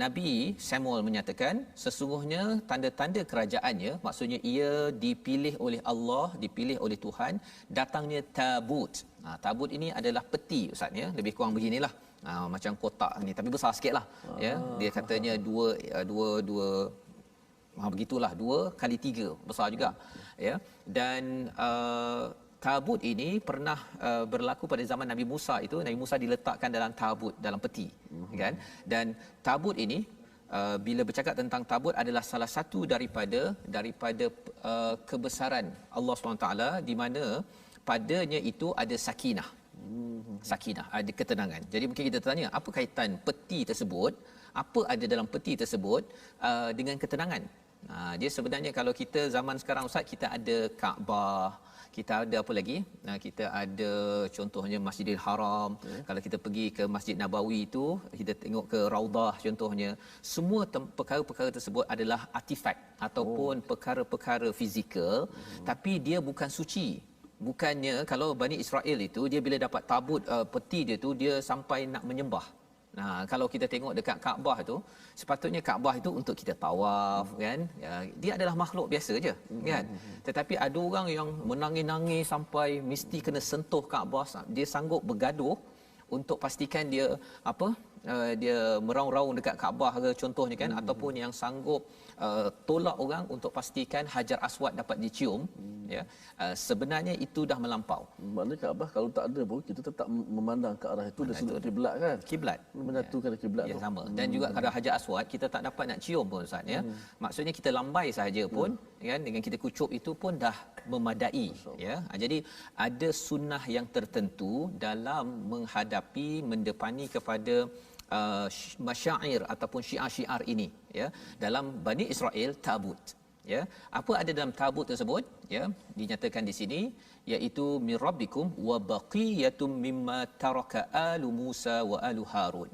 Nabi Samuel menyatakan sesungguhnya tanda-tanda kerajaannya, maksudnya ia dipilih oleh Allah, dipilih oleh Tuhan, datangnya tabut. Tabut ini adalah peti, ustaz, ya, lebih kurang beginilah. Macam kotak ni, tapi besar sikitlah, ya. Dia katanya dua begitulah, 2 kali 3, besar juga, ya. Dan tabut ini pernah berlaku pada zaman Nabi Musa. Itu Nabi Musa diletakkan dalam tabut, dalam peti, kan. Dan tabut ini bila bercakap tentang tabut adalah salah satu daripada kebesaran Allah SWT, di mana padanya itu ada sakinah, ada ketenangan. Jadi mungkin kita tanya, apa kaitan peti tersebut, apa ada dalam peti tersebut dengan ketenangan? Dia sebenarnya kalau kita zaman sekarang, ustaz, kita ada Kaabah, kita ada apa lagi? Kita ada contohnya Masjidil Haram. Kalau kita pergi ke Masjid Nabawi itu, kita tengok ke Raudah contohnya. Semua perkara-perkara tersebut adalah artifak ataupun perkara-perkara fizikal, tapi dia bukan suci. Bukannya kalau Bani Israel itu, dia bila dapat tabut peti dia tu, dia sampai nak menyembah. Kalau kita tengok dekat Kaabah tu, sepatutnya Kaabah itu untuk kita tawaf, kan. Dia adalah makhluk biasa je, kan. Tetapi ada orang yang menangis-nangis sampai mesti kena sentuh Kaabah. Dia sanggup bergaduh untuk pastikan dia dia meraung-raung dekat Kaabah ke contohnya, kan, ataupun yang sanggup tolak orang untuk pastikan Hajar Aswad dapat dicium, ya. Sebenarnya itu dah melampau. Maknanya Kaabah kalau tak ada pun kita tetap memandang ke arah itu dari sudut kiblat, kan. Kiblat Menyatukan kiblat tu. Sama. Dan juga kalau Hajar Aswad kita tak dapat nak cium pun, ustaz, ya. Maksudnya kita lambai sahaja pun, kan, dengan kita kucup itu pun dah memadai, ya. Jadi ada sunnah yang tertentu dalam menghadapi, mendepani kepada masyair ataupun syiar-syiar ini, ya. Dalam Bani Israel tabut, ya. Apa ada dalam tabut tersebut, ya, dinyatakan di sini, iaitu mir rabbikum wa baqiyatum mimma taraka alu Musa wa alu Harun.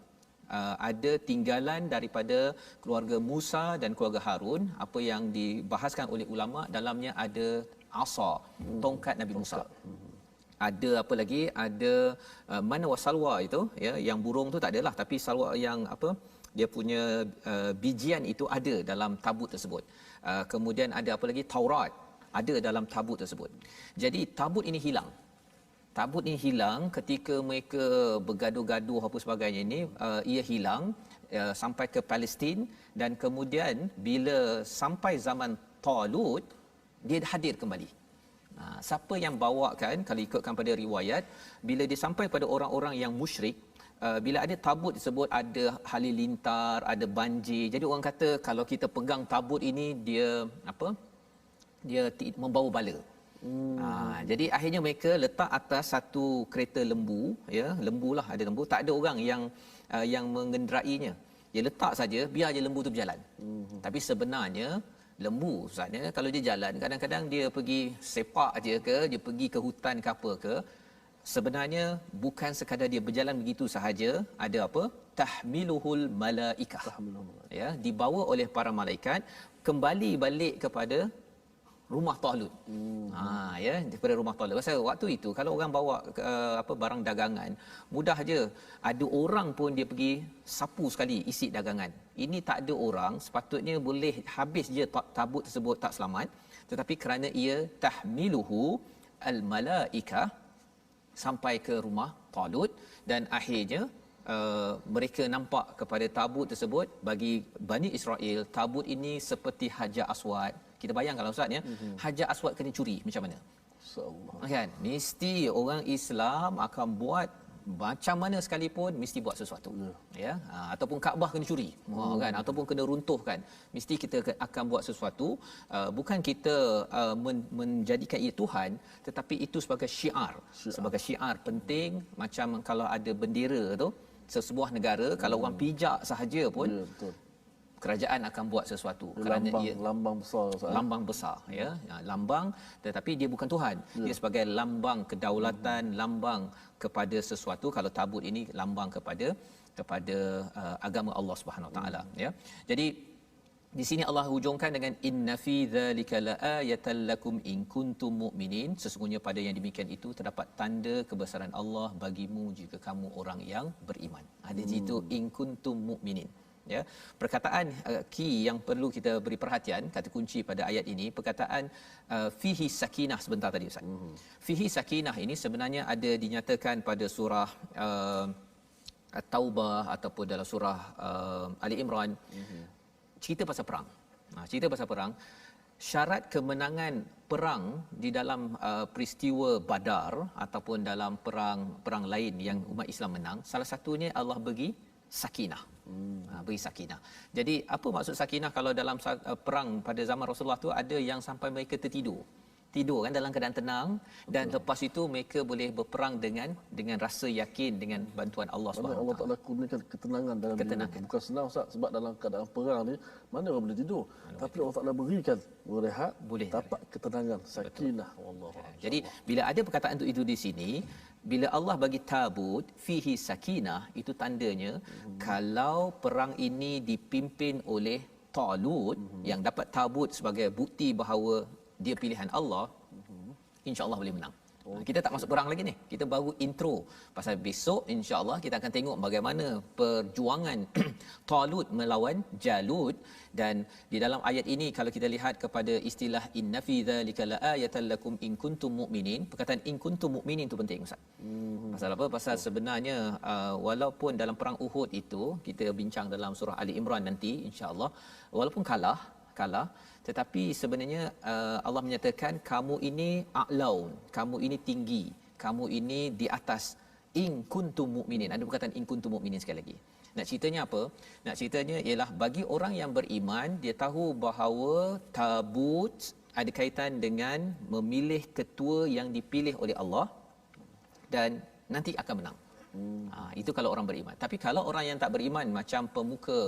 Ada tinggalan daripada keluarga Musa dan keluarga Harun. Apa yang dibahaskan oleh ulama, dalamnya ada asa, tongkat Nabi Musa. ada apa lagi, ada mana wasalwa itu ya, yang burung tu tak adalah, tapi salwa yang apa, dia punya bijian itu ada dalam tabut tersebut. Kemudian ada apa lagi, Taurat ada dalam tabut tersebut. Jadi tabut ini hilang. Tabut ini hilang ketika mereka bergaduh-gaduh apa sebagainya ini, ia hilang sampai ke Palestin, dan kemudian bila sampai zaman Talut, dia hadir kembali. Siapa yang bawakan, kalau ikutkan pada riwayat, bila dia sampai pada orang-orang yang musyrik, bila ada tabut tersebut ada halilintar, ada banjir. Jadi orang kata kalau kita pegang tabut ini, dia apa? Dia membawa bala. Jadi akhirnya mereka letak atas satu kereta lembu, ya, lembulah, ada lembu, tak ada orang yang mengenderainya. Dia letak saja, biar je lembu tu berjalan. Tapi sebenarnya lembu ustaznya kalau dia jalan, kadang-kadang dia pergi sepak je ke, dia pergi ke hutan ke apa ke, sebenarnya bukan sekadar dia berjalan begitu sahaja, ada apa? Tahmiluhul malaikah. Ya, dibawa oleh para malaikat kembali balik kepada rumah Talut. Ya, daripada rumah Talut. Pasal waktu itu kalau orang bawa apa barang dagangan, mudah aja. Ada orang pun dia pergi sapu sekali isi dagangan. Ini tak ada orang, sepatutnya boleh habis je tabut tersebut tak selamat, tetapi kerana ia tahmiluhu al-malaikah sampai ke rumah Talut, dan akhirnya mereka nampak kepada tabut tersebut. Bagi Bani Israel, tabut ini seperti Hajar Aswad. Kita bayangkan Ustaz ya, Hajar Aswad kena curi macam mana? Insya-Allah. Kan? Mesti orang Islam akan buat macam mana sekalipun, mesti buat sesuatu. Ya, ataupun Kaabah kena curi, kan, ataupun kena runtuhkan, mesti kita akan buat sesuatu. Bukan kita menjadikan ia Tuhan, tetapi itu sebagai syiar. Sebagai syiar penting. Macam kalau ada bendera tu sesebuah negara, kalau orang pijak sahaja pun, betul, kerajaan akan buat sesuatu, kerana ia lambang besar, lambang besar, ya, lambang, tetapi dia bukan Tuhan. Dia sebagai lambang kedaulatan, lambang kepada sesuatu. Kalau tabut ini lambang kepada agama Allah Subhanahu Wa Taala, ya. Jadi di sini Allah hujungkan dengan inna fi dzalika laayatan lakum in kuntum mu'minin. Sesungguhnya pada yang demikian itu terdapat tanda kebesaran Allah bagimu jika kamu orang yang beriman. Ada situ in kuntum mu'minin. Ya, perkataan key yang perlu kita beri perhatian, kata kunci pada ayat ini, perkataan fihi sakinah sebentar tadi Ustaz. Fihi sakinah ini sebenarnya ada dinyatakan pada surah At-Taubah ataupun dalam surah Ali Imran. Cerita pasal perang. Cerita pasal perang. Syarat kemenangan perang di dalam peristiwa Badar ataupun dalam perang lain yang umat Islam menang, salah satunya Allah bagi sakinah. Beri sakinah. Jadi apa maksud sakinah? Kalau dalam perang pada zaman Rasulullah tu ada yang sampai mereka tidur kan dalam keadaan tenang, dan lepas itu mereka boleh berperang dengan rasa yakin dengan bantuan Allah Subhanahu Allah Taala kurniakan ketenangan dalam diri. Bukan senang Ustaz, sebab dalam keadaan perang ni mana orang boleh tidur, tapi Allah Taala berikan berehat, boleh dapat ketenangan, sakinah. Wallahu a'lam. Jadi bila ada perkataan itu di sini, bila Allah bagi tabut fihi sakinah, itu tandanya kalau perang ini dipimpin oleh Talut yang dapat tabut sebagai bukti bahawa dia pilihan Allah, insya-Allah boleh menang. Kita tak masuk perang lagi ni. Kita baru intro. Pasal besok insya-Allah kita akan tengok bagaimana perjuangan Talut melawan Jalut. Dan di dalam ayat ini kalau kita lihat kepada istilah inna fi dzalika laayatan lakum in kuntum mu'minin, perkataan in kuntum mu'minin itu penting Ustaz. Pasal apa? Pasal sebenarnya walaupun dalam perang Uhud itu, kita bincang dalam surah Ali Imran nanti insya-Allah, walaupun kalah, tetapi sebenarnya Allah menyatakan kamu ini a'laun, kamu ini tinggi, kamu ini di atas in kuntum mu'minin. Ada perkataan in kuntum mu'minin sekali lagi. Nak ceritanya apa? Nak ceritanya ialah bagi orang yang beriman, dia tahu bahawa tabut ada kaitan dengan memilih ketua yang dipilih oleh Allah dan nanti akan menang. Itu kalau orang beriman. Tapi kalau orang yang tak beriman, macam pemuka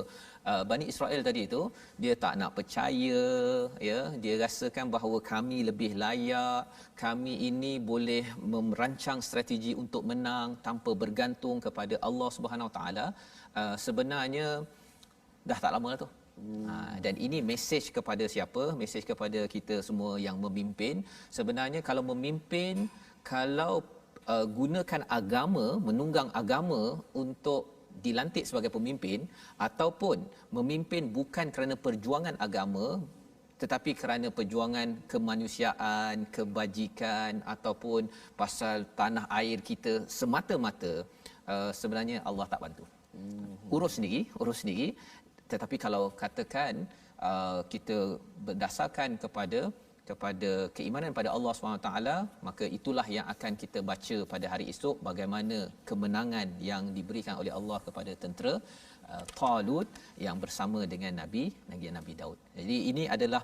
Bani Israel tadi itu, dia tak nak percaya, ya, dia rasakan bahawa kami lebih layak, kami ini boleh merancang strategi untuk menang tanpa bergantung kepada Allah Subhanahu Wa Taala. Sebenarnya dah tak lama tu. Dan ini mesej kepada siapa? Mesej kepada kita semua yang memimpin. Sebenarnya kalau memimpin, kalau gunakan agama, menunggang agama untuk dilantik sebagai pemimpin, ataupun memimpin bukan kerana perjuangan agama tetapi kerana perjuangan kemanusiaan, kebajikan, ataupun pasal tanah air kita semata-mata, sebenarnya Allah tak bantu. Urus sendiri. Tetapi kalau katakan kita berdasarkan kepada keimanan pada Allah SWT, maka itulah yang akan kita baca pada hari esok, bagaimana kemenangan yang diberikan oleh Allah kepada tentera Talut yang bersama dengan Nabi Daud. Jadi ini adalah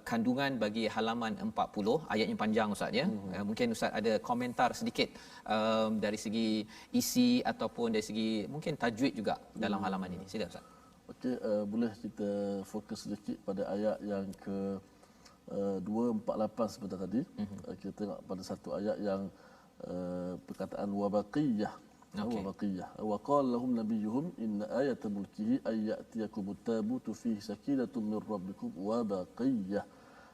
kandungan bagi halaman 40, ayatnya panjang Ustaz ya. Mungkin Ustaz ada komentar sedikit dari segi isi ataupun dari segi mungkin tajwid juga dalam halaman ini. Sila Ustaz. Okey, boleh kita fokus sedikit pada ayat yang ke 248 sebentar tadi. Kita tengok pada satu ayat yang perkataan wabaqiyah. Okay. Wabaqiyah. Wa qala lahum nabiyuhum inna ayata mulkihi ay ya'tiyakumut tabutu fihi sakinatun min rabbikum wabaqiyah.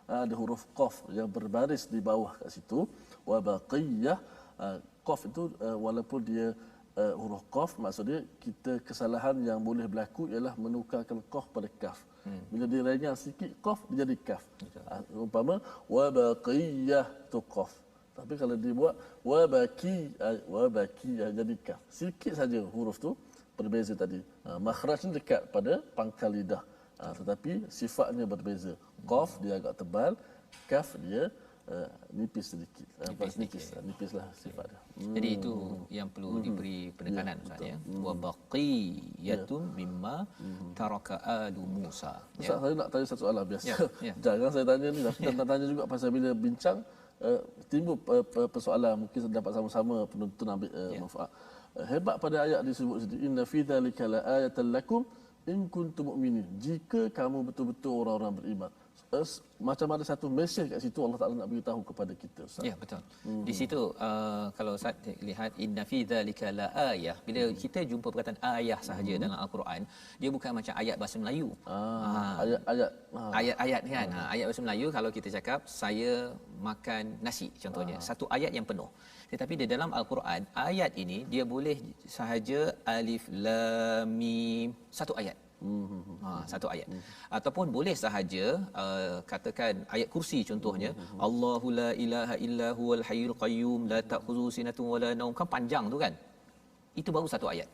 Ada huruf qaf yang berbaris di bawah kat situ. Wabaqiyah. Qaf itu walaupun dia huruf qaf, maksudnya kita kesalahan yang boleh berlaku ialah menukarkan qaf pada kaf. Bila dia renyah sikit qaf, dia jadi kaf. Umpama wa baqiyah tu qaf. Tapi kalau dia buat wa baqi jadi kaf. Sikit saja huruf tu berbeza tadi. Makhrajnya dekat pada pangkal lidah. Tetapi sifatnya berbeza. Qaf dia agak tebal, kaf dia nipis sedikit. Nipislah sifat dia. Jadi itu yang perlu diberi penekanan Ustaz ya. Wa baqiyatun mimma taraka alu Musa. Ustaz, saya nak tanya satu soalan biasa. Jangan saya tanya ni, tapi nak tanya juga pasal bila bincang timbul persoalan, mungkin dapat sama-sama penonton ambil manfaat. Hebat pada ayat disebut sini, inna fi dzalika laayatan lakum in kuntum mu'minin. Jika kamu betul-betul orang-orang beriman. Macam ada satu mesej kat situ Allah Taala nak beritahu kepada kita, Ustaz. Ya, betul. Di situ kalau Ustaz lihat inna fi dzalika la ayah, bila kita jumpa perkataan ayah sahaja dalam al-Quran, dia bukan macam ayat bahasa Melayu. Ayat-ayat kan. Ayat bahasa Melayu kalau kita cakap saya makan nasi contohnya, satu ayat yang penuh. Tetapi di dalam al-Quran ayat ini dia boleh sahaja alif lam mim, satu ayat. Satu ayat. Ataupun boleh sahaja katakan ayat kursi contohnya, Allahu la ilaha illa huwal hayyul qayyum la ta'khudhuhu sinatun wala naum, kan panjang tu kan. Itu baru satu ayat.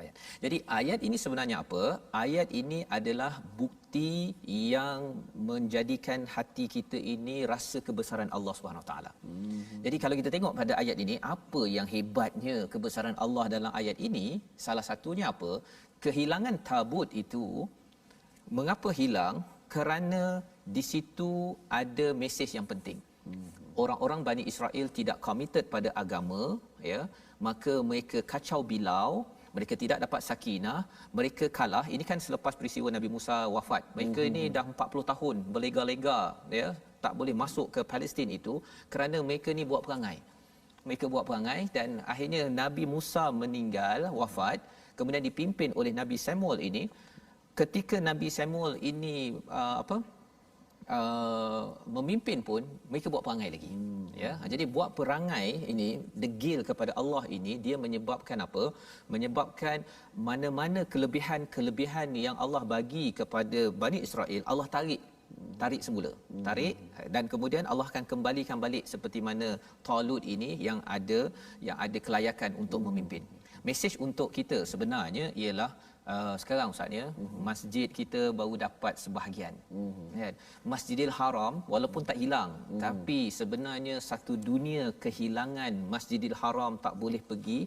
Ayat. Jadi ayat ini sebenarnya apa? Ayat ini adalah bukti yang menjadikan hati kita ini rasa kebesaran Allah Subhanahu taala. Jadi kalau kita tengok pada ayat ini, apa yang hebatnya kebesaran Allah dalam ayat ini? Salah satunya apa? Kehilangan tabut itu, mengapa hilang? Kerana di situ ada mesej yang penting. Orang-orang Bani Israel tidak committed pada agama, ya, maka mereka kacau bilau, mereka tidak dapat sakinah, mereka kalah. Ini kan selepas peristiwa Nabi Musa wafat. Mereka ini dah 40 tahun berlega-lega, ya, tak boleh masuk ke Palestin itu kerana mereka ni buat perangai. Mereka buat perangai dan akhirnya Nabi Musa meninggal, wafat, kemudian dipimpin oleh Nabi Samuel ini. Ketika Nabi Samuel ini memimpin pun mereka buat perangai lagi. Ya, jadi buat perangai ini, degil kepada Allah ini, dia menyebabkan apa? Menyebabkan mana-mana kelebihan yang Allah bagi kepada Bani Israel, Allah tarik semula. Tarik, dan kemudian Allah akan kembalikan balik seperti mana Talut ini yang ada kelayakan untuk memimpin. Mesej untuk kita sebenarnya ialah sekarang Ustaz ya, masjid kita baru dapat sebahagian. Kan? Masjidil Haram walaupun tak hilang, tapi sebenarnya satu dunia kehilangan Masjidil Haram, tak boleh pergi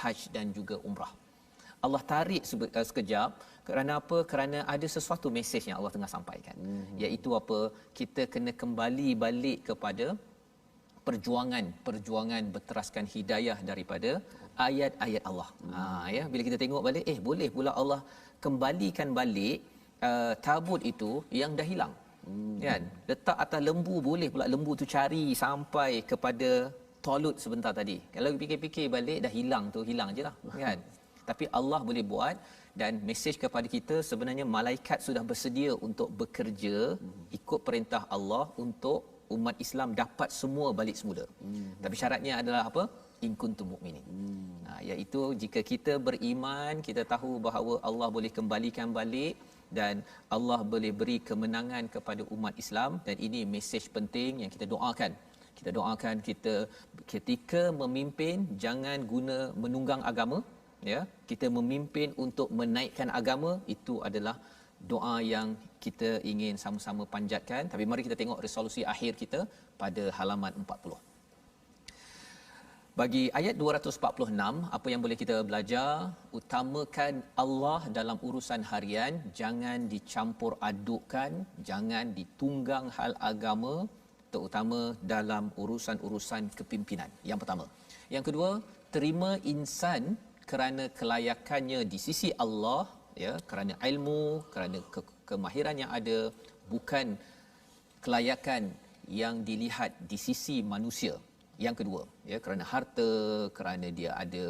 haji dan juga umrah. Allah tarik sekejap kerana apa? Kerana ada sesuatu mesej yang Allah tengah sampaikan. Iaitu apa? Kita kena kembali balik kepada perjuangan berteraskan hidayah daripada ayat-ayat Allah. Ya, bila kita tengok balik, boleh pula Allah kembalikan balik tabut itu yang dah hilang. Kan? Letak atas lembu, boleh pula lembu tu cari sampai kepada Talut sebentar tadi. Kalau fikir-fikir balik, dah hilang je lah. Kan? Tapi Allah boleh buat, dan mesej kepada kita sebenarnya malaikat sudah bersedia untuk bekerja ikut perintah Allah untuk umat Islam dapat semua balik semula. Tapi syaratnya adalah apa? In kuntum mukminin. Iaitu jika kita beriman, kita tahu bahawa Allah boleh kembalikan balik dan Allah boleh beri kemenangan kepada umat Islam, dan ini mesej penting yang kita doakan. Kita doakan kita ketika memimpin jangan guna menunggang agama, ya. Kita memimpin untuk menaikkan agama, itu adalah doa yang kita ingin sama-sama panjatkan. Tapi mari kita tengok resolusi akhir kita pada halaman 40. Bagi ayat 246, apa yang boleh kita belajar? Utamakan Allah dalam urusan harian, jangan dicampur adukkan, jangan ditunggang hal agama, terutama dalam urusan-urusan kepimpinan. Yang pertama. Yang kedua, terima insan kerana kelayakannya di sisi Allah, ya, kerana ilmu, kerana kemahiran yang ada, bukan kelayakan yang dilihat di sisi manusia. Yang kedua, ya, kerana harta, kerana dia ada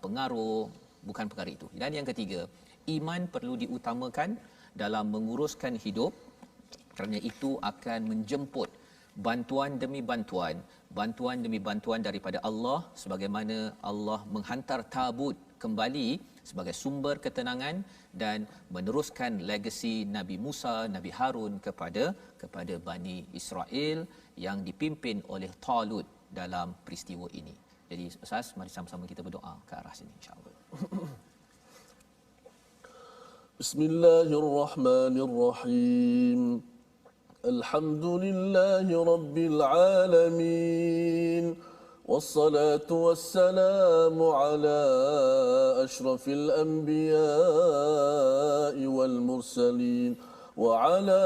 pengaruh, bukan perkara itu. Dan yang ketiga, iman perlu diutamakan dalam menguruskan hidup, kerana itu akan menjemput bantuan demi bantuan, bantuan demi bantuan daripada Allah, sebagaimana Allah menghantar tabut kembali sebagai sumber ketenangan dan meneruskan legasi Nabi Musa, Nabi Harun kepada Bani Israel yang dipimpin oleh Talut dalam peristiwa ini. Jadi Ustaz, mari sama-sama kita berdoa ke arah sini insya-Allah. Bismillahirrahmanirrahim. Alhamdulillahi rabbil alamin. والصلاة والسلام على أشرف الأنبياء والمرسلين وعلى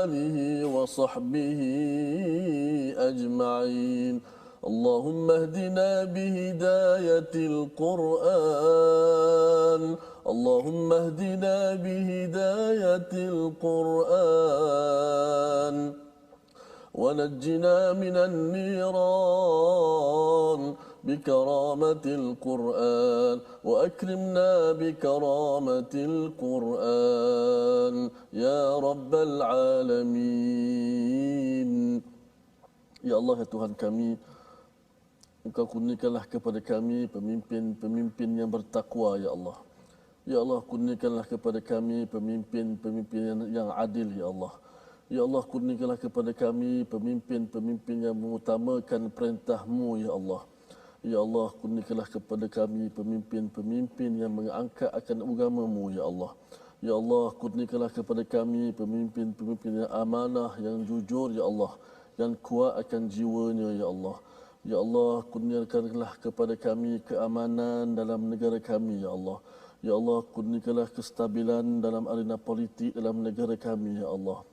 آله وصحبه أجمعين. اللهم اهدنا بهداية القرآن، اللهم اهدنا بهداية القرآن ونجنا من النيران بكرامة القرآن، وأكرمنا بكرامة القرآن يا رب العالمين. Ya Allah, ya Tuhan kami, Engkau kurniakanlah kepada kami pemimpin-pemimpin yang bertakwa, ya Allah. Ya Allah, kurniakanlah kepada kami pemimpin-pemimpin yang adil, ya Allah. Ya Allah, kurniakanlah kepada kami pemimpin-pemimpin yang mengutamakan perintah-Mu, ya Allah. Ya Allah, kurniakanlah kepada kami pemimpin-pemimpin yang mengangkat akan agama-Mu, ya Allah. Ya Allah, kurniakanlah kepada kami pemimpin-pemimpin yang amanah, yang jujur, ya Allah, yang kuat akan jiwanya, ya Allah. Ya Allah, kurniakanlah kepada kami keamanan dalam negara kami, ya Allah. Ya Allah, kurniakanlah kestabilan dalam arena politik dalam negara kami, ya Allah.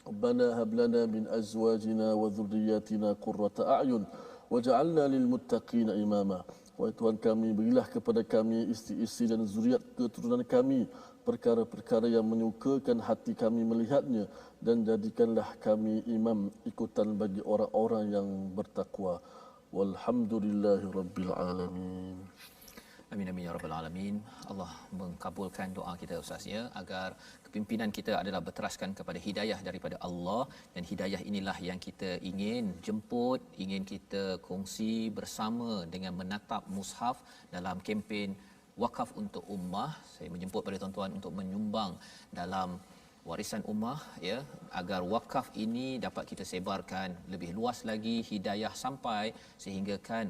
Rabbana hab lana min azwajina wa dhurriyyatina qurrata a'yun waj'alna lil muttaqina imama. Wahai Tuhan kami, berilah kepada kami isteri-isteri dan zuriat keturunan kami perkara-perkara yang menyukakan hati kami melihatnya, dan jadikanlah kami imam ikutan bagi orang-orang yang bertakwa. Walhamdulillahirabbil alamin. Amin amin ya rabbal alamin. Allah mengkabulkan doa kita Ustaz, ya, agar kepimpinan kita adalah berteraskan kepada hidayah daripada Allah, dan hidayah inilah yang kita ingin jemput, ingin kita kongsi bersama dengan menatap mushaf dalam kempen Wakaf untuk Ummah. Saya menjemput pada tuan-tuan untuk menyumbang dalam warisan ummah, ya, agar wakaf ini dapat kita sebarkan lebih luas lagi, hidayah sampai sehingga kan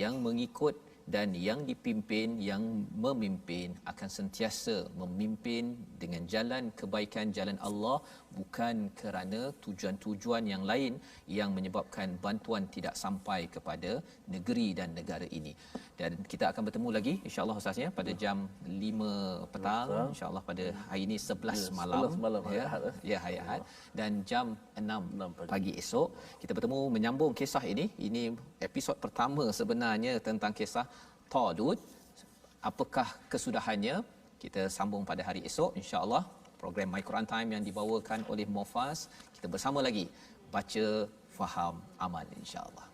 yang mengikut dan yang dipimpin, yang memimpin akan sentiasa memimpin dengan jalan kebaikan, jalan Allah, bukan kerana tujuan-tujuan yang lain yang menyebabkan bantuan tidak sampai kepada negeri dan negara ini. Dan kita akan bertemu lagi insya-Allah Ustaz, ya, pada jam 5 petang, insya-Allah pada hari ini 11 malam, 11 malam, ya, ya, hari Ahad, dan jam 6 pagi esok kita bertemu menyambung kisah ini. Ini episod pertama sebenarnya tentang kisah Talut. Apakah kesudahannya? Kita sambung pada hari esok insya-Allah. Program My Quran Time yang dibawakan oleh Mofas, kita bersama lagi baca, faham, amal insya-Allah.